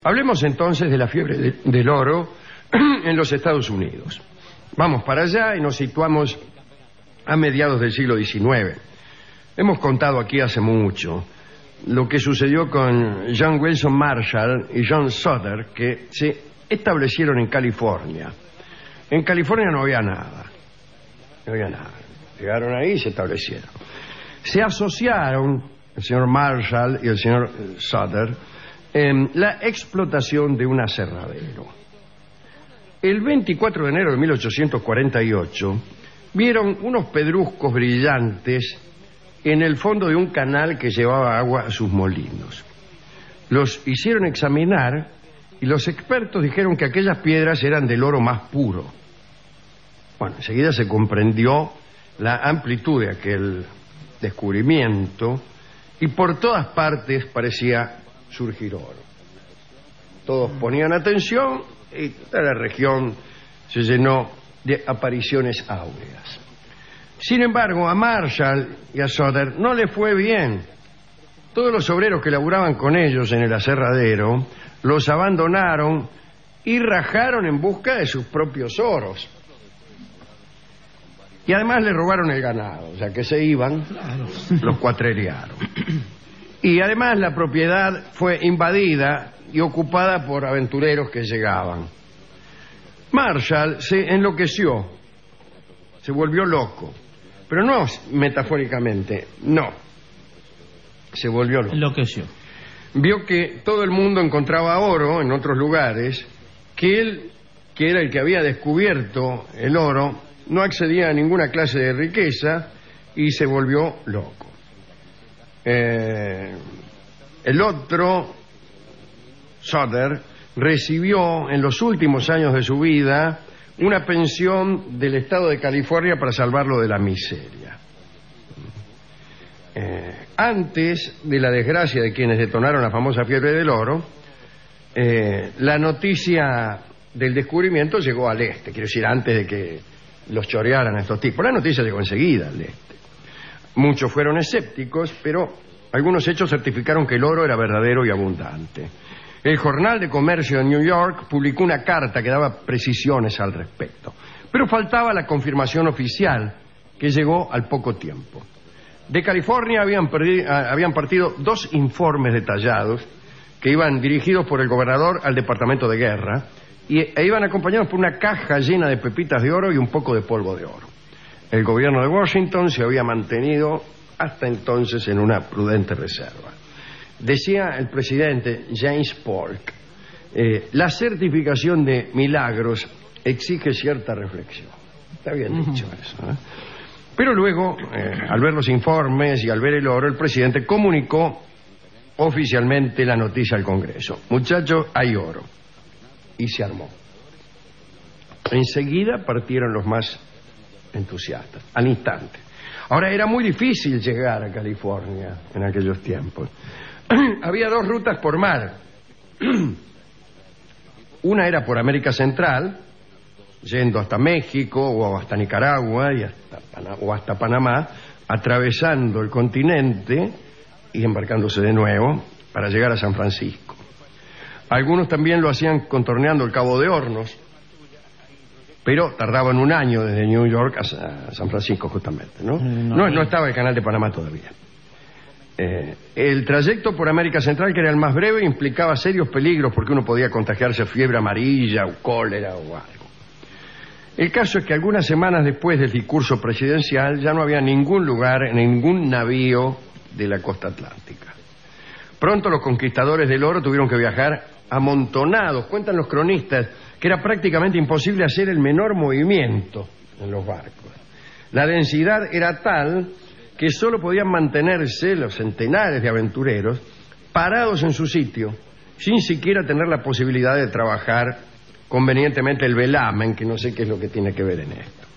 Hablemos entonces de la fiebre del oro en los Estados Unidos. Vamos para allá y nos situamos a mediados del siglo XIX. Hemos contado aquí hace mucho lo que sucedió con John Wilson Marshall y John Sutter, que se establecieron en California. En California no había nada. No había nada. Llegaron ahí y se establecieron. Se asociaron el señor Marshall y el señor Sutter en la explotación de un aserradero. El 24 de enero de 1848 vieron unos pedruscos brillantes en el fondo de un canal que llevaba agua a sus molinos. Los hicieron examinar y los expertos dijeron que aquellas piedras eran del oro más puro. Bueno, enseguida se comprendió la amplitud de aquel descubrimiento y por todas partes parecía surgir oro. Todos ponían atención y toda la región se llenó de apariciones áureas. Sin embargo, a Marshall y a Sutter no le fue bien. Todos los obreros que laburaban con ellos en el aserradero los abandonaron y rajaron en busca de sus propios oros. Y además le robaron el ganado, o sea que se iban, los cuatrerearon. Y además la propiedad fue invadida y ocupada por aventureros que llegaban. Marshall se enloqueció, se volvió loco, pero no metafóricamente, no, se volvió loco. Enloqueció. Vio que todo el mundo encontraba oro en otros lugares, que él, que era el que había descubierto el oro, no accedía a ninguna clase de riqueza y se volvió loco. El otro, Sutter, recibió en los últimos años de su vida una pensión del estado de California para salvarlo de la miseria. Antes de la desgracia de quienes detonaron la famosa fiebre del oro, la noticia del descubrimiento llegó al este, quiero decir, antes de que los chorearan a estos tipos. La noticia llegó enseguida al este. Muchos fueron escépticos, pero algunos hechos certificaron que el oro era verdadero y abundante. El Jornal de Comercio de New York publicó una carta que daba precisiones al respecto, pero faltaba la confirmación oficial, que llegó al poco tiempo. De California habían partido 2 informes detallados que iban dirigidos por el gobernador al Departamento de Guerra e iban acompañados por una caja llena de pepitas de oro y un poco de polvo de oro. El gobierno de Washington se había mantenido hasta entonces en una prudente reserva. Decía el presidente James Polk, la certificación de milagros exige cierta reflexión. Está bien dicho eso, ¿eh? Pero luego, al ver los informes y al ver el oro, el presidente comunicó oficialmente la noticia al Congreso. Muchachos, hay oro. Y se armó. Enseguida partieron los más entusiastas, al instante. Ahora, era muy difícil llegar a California en aquellos tiempos. Había 2 rutas por mar. Una era por América Central, yendo hasta México o hasta Nicaragua o hasta Panamá, atravesando el continente y embarcándose de nuevo para llegar a San Francisco. Algunos también lo hacían contorneando el Cabo de Hornos, pero tardaban un año desde New York a San Francisco justamente, ¿no? No estaba el canal de Panamá todavía. El trayecto por América Central, que era el más breve, implicaba serios peligros porque uno podía contagiarse fiebre amarilla o cólera o algo. El caso es que algunas semanas después del discurso presidencial ya no había ningún lugar, ningún navío de la costa atlántica. Pronto los conquistadores del oro tuvieron que viajar amontonados. Cuentan los cronistas que era prácticamente imposible hacer el menor movimiento en los barcos. La densidad era tal que solo podían mantenerse los centenares de aventureros parados en su sitio, sin siquiera tener la posibilidad de trabajar convenientemente el velamen, que no sé qué es lo que tiene que ver en esto.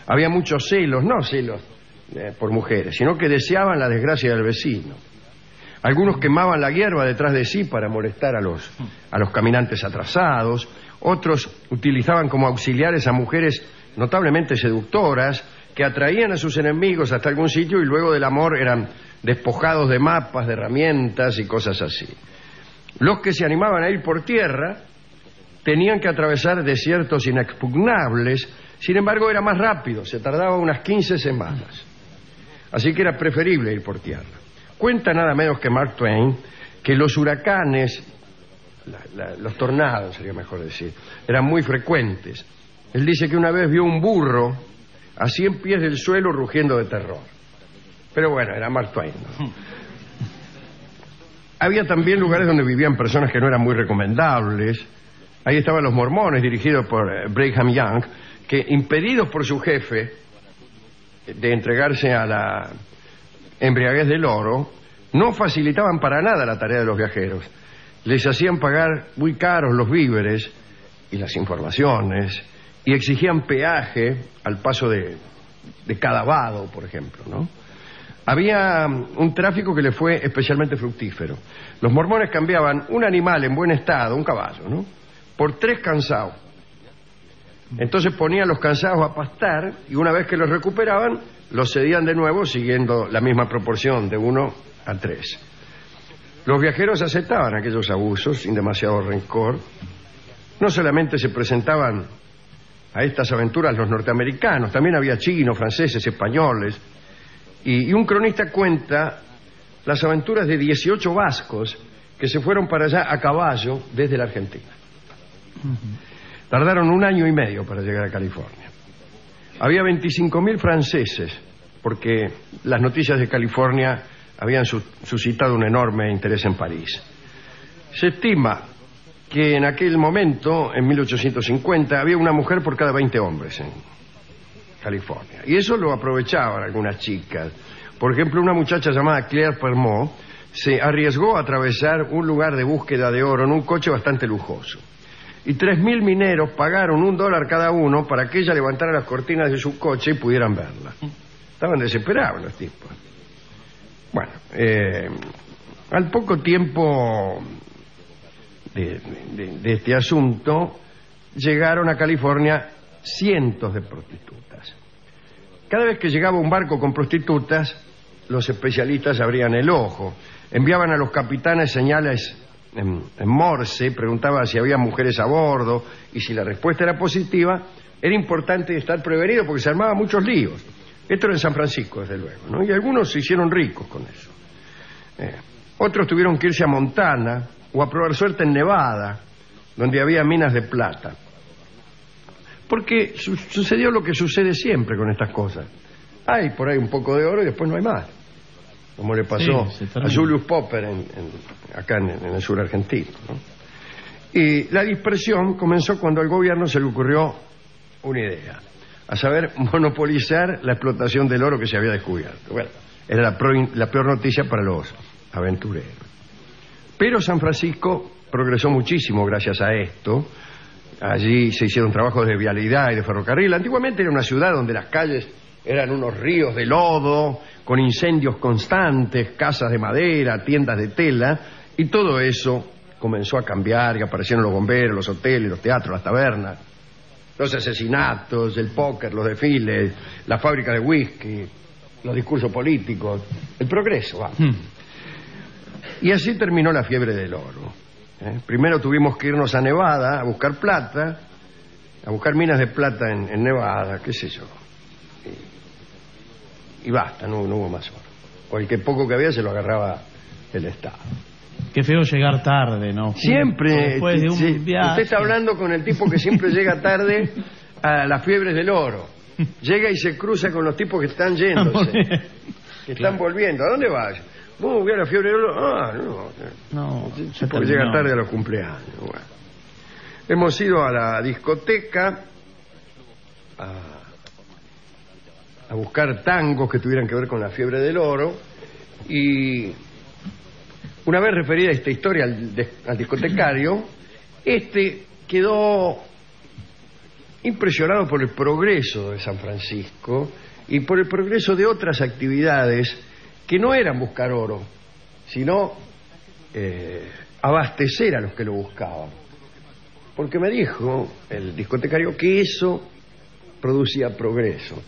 Había muchos celos, no celos por mujeres, sino que deseaban la desgracia del vecino. Algunos quemaban la hierba detrás de sí para molestar a los caminantes atrasados. Otros utilizaban como auxiliares a mujeres notablemente seductoras que atraían a sus enemigos hasta algún sitio y luego del amor eran despojados de mapas, de herramientas y cosas así. Los que se animaban a ir por tierra tenían que atravesar desiertos inexpugnables, sin embargo era más rápido, se tardaba unas 15 semanas. Así que era preferible ir por tierra. Cuenta nada menos que Mark Twain que los huracanes, los tornados sería mejor decir, eran muy frecuentes. Él dice que una vez vio un burro a 100 pies del suelo rugiendo de terror. Pero bueno, era Mark Twain, ¿no? Había también lugares donde vivían personas que no eran muy recomendables. Ahí estaban los mormones, dirigidos por Brigham Young, que, impedidos por su jefe de entregarse a la embriaguez del oro, no facilitaban para nada la tarea de los viajeros. Les hacían pagar muy caros los víveres y las informaciones, y exigían peaje al paso de cada vado, por ejemplo, ¿no? Había un tráfico que le fue especialmente fructífero. Los mormones cambiaban un animal en buen estado, un caballo, ¿no?, por 3 cansados. Entonces ponían los cansados a pastar y una vez que los recuperaban, los cedían de nuevo siguiendo la misma proporción de 1 a 3. Los viajeros aceptaban aquellos abusos sin demasiado rencor. No solamente se presentaban a estas aventuras los norteamericanos, también había chinos, franceses, españoles. Y un cronista cuenta las aventuras de 18 vascos que se fueron para allá a caballo desde la Argentina. Tardaron 1 año y medio para llegar a California. Había 25.000 franceses, porque las noticias de California habían suscitado un enorme interés en París. Se estima que en aquel momento, en 1850, había una mujer por cada 20 hombres en California. Y eso lo aprovechaban algunas chicas. Por ejemplo, una muchacha llamada Claire Permot se arriesgó a atravesar un lugar de búsqueda de oro en un coche bastante lujoso. Y 3.000 mineros pagaron $1 cada uno para que ella levantara las cortinas de su coche y pudieran verla. Estaban desesperados los tipos. Bueno, al poco tiempo de este asunto, llegaron a California cientos de prostitutas. Cada vez que llegaba un barco con prostitutas, los especialistas abrían el ojo. Enviaban a los capitanes señales en Morse, preguntaban si había mujeres a bordo, y si la respuesta era positiva, era importante estar prevenido porque se armaban muchos líos. Esto era en San Francisco, desde luego, ¿no? Y algunos se hicieron ricos con eso. Otros tuvieron que irse a Montana o a probar suerte en Nevada, donde había minas de plata. Porque sucedió lo que sucede siempre con estas cosas. Hay por ahí un poco de oro y después no hay más. Como le pasó a Julius Popper acá en el sur argentino, ¿no? Y la dispersión comenzó cuando al gobierno se le ocurrió una idea, a saber, monopolizar la explotación del oro que se había descubierto. Bueno, era la peor noticia para los aventureros. Pero San Francisco progresó muchísimo gracias a esto. Allí se hicieron trabajos de vialidad y de ferrocarril. Antiguamente era una ciudad donde las calles eran unos ríos de lodo, con incendios constantes, casas de madera, tiendas de tela, y todo eso comenzó a cambiar y aparecieron los bomberos, los hoteles, los teatros, las tabernas, los asesinatos, el póker, los desfiles, la fábrica de whisky, los discursos políticos, el progreso, va. Y así terminó la fiebre del oro. Primero tuvimos que irnos a Nevada a buscar plata, a buscar minas de plata en Nevada, qué sé yo. Y basta, no hubo más oro. Cualquier poco que había se lo agarraba el Estado. Qué feo llegar tarde, ¿no? Siempre. Después de un viaje. Usted está hablando con el tipo que siempre llega tarde a las fiebres del oro. Llega y se cruza con los tipos que están yéndose, que están volviendo. ¿A dónde vas? Voy a la fiebre del oro. Ah, no. Porque llega tarde a los cumpleaños. Bueno. Hemos ido a la discoteca a buscar tangos que tuvieran que ver con la fiebre del oro, y una vez referida esta historia al discotecario, quedó impresionado por el progreso de San Francisco y por el progreso de otras actividades que no eran buscar oro, sino abastecer a los que lo buscaban. Porque me dijo el discotecario que eso producía progreso.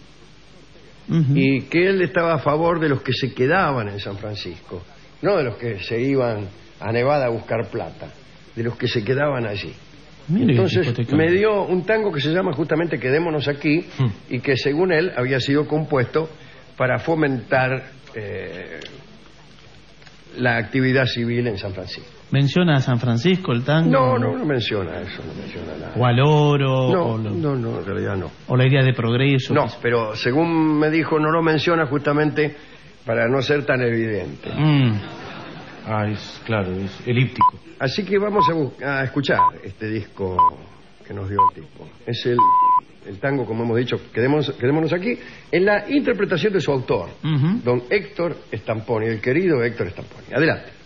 Y que él estaba a favor de los que se quedaban en San Francisco, no de los que se iban a Nevada a buscar plata, de los que se quedaban allí. Mire, Entonces hipoteca. me dio un tango que se llama justamente Quedémonos aquí, y que según él había sido compuesto para fomentar la actividad civil en San Francisco. ¿Menciona a San Francisco el tango? No menciona eso, no menciona nada. ¿O al oro? No, en realidad no. ¿O la idea de progreso? No, pero según me dijo, no lo menciona justamente para no ser tan evidente. Claro, es elíptico. Así que vamos a escuchar este disco que nos dio el tipo. Es el tango, como hemos dicho, Quedémonos aquí, en la interpretación de su autor, don Héctor Stamponi, el querido Héctor Stamponi. Adelante.